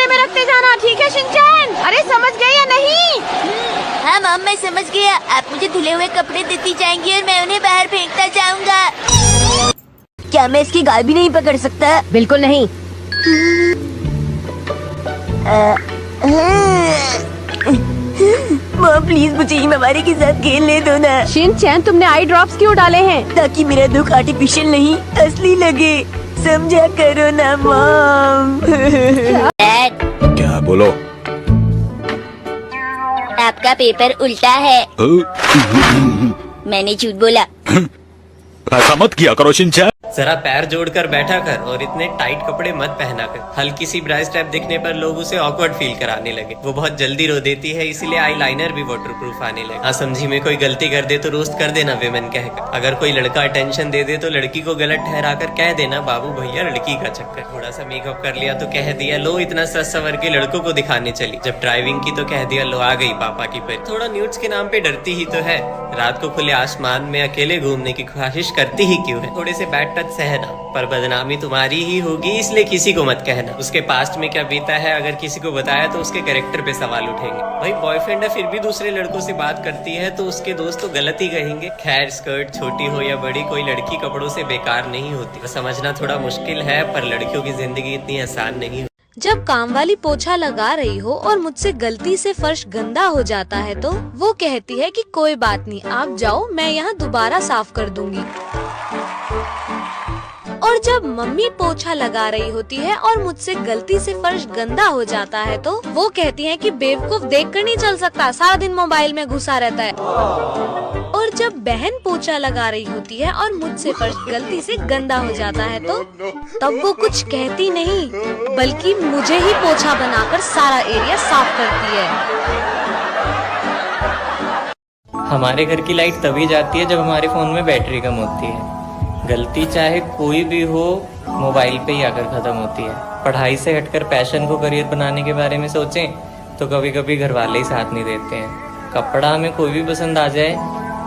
कमरे में रखते जाना, ठीक है शिनचैन? अरे समझ गए या नहीं? हाँ मॉम, मैं समझ गया। आप मुझे धुले हुए कपड़े देती जाएंगी और मैं उन्हें बाहर फेंकता जाऊंगा। क्या मैं इसकी गाल भी नहीं पकड़ सकता? बिल्कुल नहीं। मॉम प्लीज मुझे हिमावारी के साथ खेलने दो ना। शिनचैन, तुमने आई ड्रॉप्स क्यों डाले हैं? ताकि मेरा दुख आर्टिफिशियल नहीं असली लगे। समझा करो ना मॉम। डैड, क्या बोलो? आपका पेपर उल्टा है। मैंने झूठ बोला। ऐसा मत किया करो शिनचैन। जरा पैर जोड़कर बैठा कर और इतने टाइट कपड़े मत पहना कर। हल्की सी ब्राइस टैप दिखने पर लोग उसे ऑकवर्ड फील कराने लगे। वो बहुत जल्दी रो देती है, इसीलिए आई लाइनर भी वाटरप्रूफ आने लगे। हाँ समझी में कोई गलती कर दे तो रोस्ट कर देना विमेन कहकर। अगर कोई लड़का अटेंशन दे दे तो लड़की को गलत ठहरा कर कह देना बाबू भैया लड़की का चक्कर। थोड़ा सा मेकअप कर लिया तो कह दिया लो इतना सज सवर के लड़कों को दिखाने चली। जब ड्राइविंग की तो कह दिया लो आ गई पापा की परी। थोड़ा न्यूड्स के नाम पे डरती ही तो है। रात को खुले आसमान में अकेले घूमने की ख्वाहिश करती ही क्यों है। थोड़े से बैड टच सहना, पर बदनामी तुम्हारी ही होगी इसलिए किसी को मत कहना। उसके पास्ट में क्या बीता है अगर किसी को बताया तो उसके कैरेक्टर पे सवाल उठेंगे। भाई बॉयफ्रेंड है फिर भी दूसरे लड़कों से बात करती है तो उसके दोस्त तो गलत ही कहेंगे। खैर स्कर्ट छोटी हो या बड़ी, कोई लड़की कपड़ों से बेकार नहीं होती। समझना थोड़ा मुश्किल है पर लड़कियों की जिंदगी इतनी आसान नहीं। जब काम वाली पोछा लगा रही हो और मुझसे गलती से फर्श गंदा हो जाता है तो वो कहती है कि कोई बात नहीं, आप जाओ, मैं यहाँ दोबारा साफ कर दूंगी। और जब मम्मी पोछा लगा रही होती है और मुझसे गलती से फर्श गंदा हो जाता है तो वो कहती हैं कि बेवकूफ देखकर नहीं चल सकता, सारा दिन मोबाइल में घुसा रहता है। और जब बहन पोछा लगा रही होती है और मुझसे फर्श गलती से गंदा हो जाता है तो तब वो कुछ कहती नहीं बल्कि मुझे ही पोछा बनाकर सारा एरिया साफ करती है। हमारे घर की लाइट तभी जाती है जब हमारे फोन में बैटरी कम होती है। गलती चाहे कोई भी हो मोबाइल पे ही आकर खत्म होती है। पढ़ाई से हटकर पैशन को करियर बनाने के बारे में सोचें तो कभी कभी घर वाले ही साथ नहीं देते हैं। कपड़ा हमें कोई भी पसंद आ जाए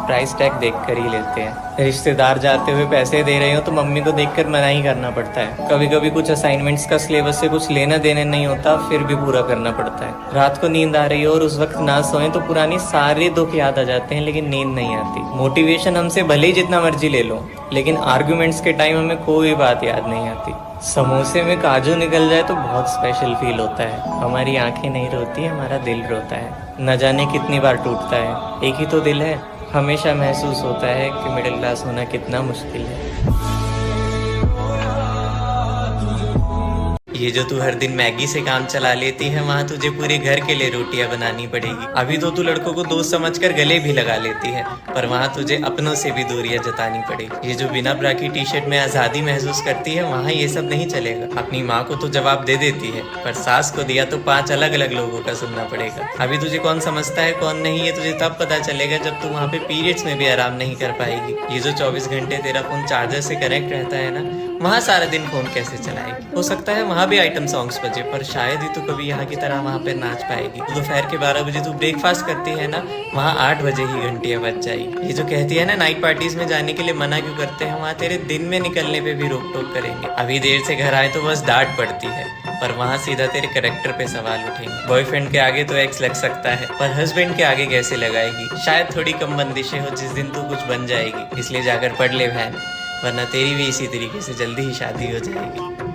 प्राइस टैग देखकर ही लेते हैं। रिश्तेदार जाते हुए पैसे दे रहे हो तो मम्मी को देखकर मना ही करना पड़ता है। कभी कभी कुछ असाइनमेंट्स का सिलेबस से कुछ लेना देना नहीं होता फिर भी पूरा करना पड़ता है। रात को नींद आ रही हो और उस वक्त ना सोएं तो पुरानी सारे दुख याद आ जाते हैं लेकिन नींद नहीं आती। मोटिवेशन हमसे भले ही जितना मर्जी ले लो लेकिन आर्ग्यूमेंट्स के टाइम हमें कोई बात याद नहीं आती। समोसे में काजू निकल जाए तो बहुत स्पेशल फील होता है। हमारी आंखें नहीं रोती, हमारा दिल रोता है। न जाने कितनी बार टूटता है, एक ही तो दिल है। हमेशा महसूस होता है कि मिडिल क्लास होना कितना मुश्किल है। ये जो तू हर दिन मैगी से काम चला लेती है वहाँ तुझे पूरे घर के लिए रोटियां बनानी पड़ेगी। अभी तो तू लड़कों को दोस्त समझकर गले भी लगा लेती है पर वहाँ तुझे अपनों से भी दूरियां जतानी पड़ेगी। ये जो बिना ब्रा की टी शर्ट में आजादी महसूस करती है वहाँ ये सब नहीं चलेगा। अपनी माँ को तो जवाब दे देती है पर सास को दिया तो 5 अलग अलग लोगों का सुनना पड़ेगा। अभी तुझे कौन समझता है कौन नहीं ये तुझे तब पता चलेगा जब तू वहाँ पे पीरियड्स में भी आराम नहीं कर पाएगी। ये जो 24 घंटे तेरा फोन चार्जर से कनेक्ट रहता है ना वहाँ सारा दिन फोन कैसे चलाएगी। हो सकता है वहाँ भी आइटम सॉन्ग्स बजे पर शायद ही तू कभी यहाँ की तरह वहाँ पे नाच पाएगी। तो दोपहर के 12 बजे तू ब्रेकफास्ट करती है ना वहाँ 8 बजे ही घंटियाँ बज जाएगी। ये जो कहती है ना नाइट पार्टीज में जाने के लिए मना क्यों करते हैं, वहाँ तेरे दिन में निकलने पे भी रोक टोक करेंगे। अभी देर से घर आए तो बस डांट पड़ती है पर वहाँ सीधा तेरे कैरेक्टर पे सवाल उठेंगे। बॉयफ्रेंड के आगे तो एक्स लग सकता है पर हस्बैंड के आगे कैसे लगाएगी। शायद थोड़ी कम बंदिशें हो जिस दिन तू कुछ बन जाएगी, इसलिए जाकर पढ़ ले बहन वरना तेरी भी इसी तरीके से जल्दी ही शादी हो जाएगी।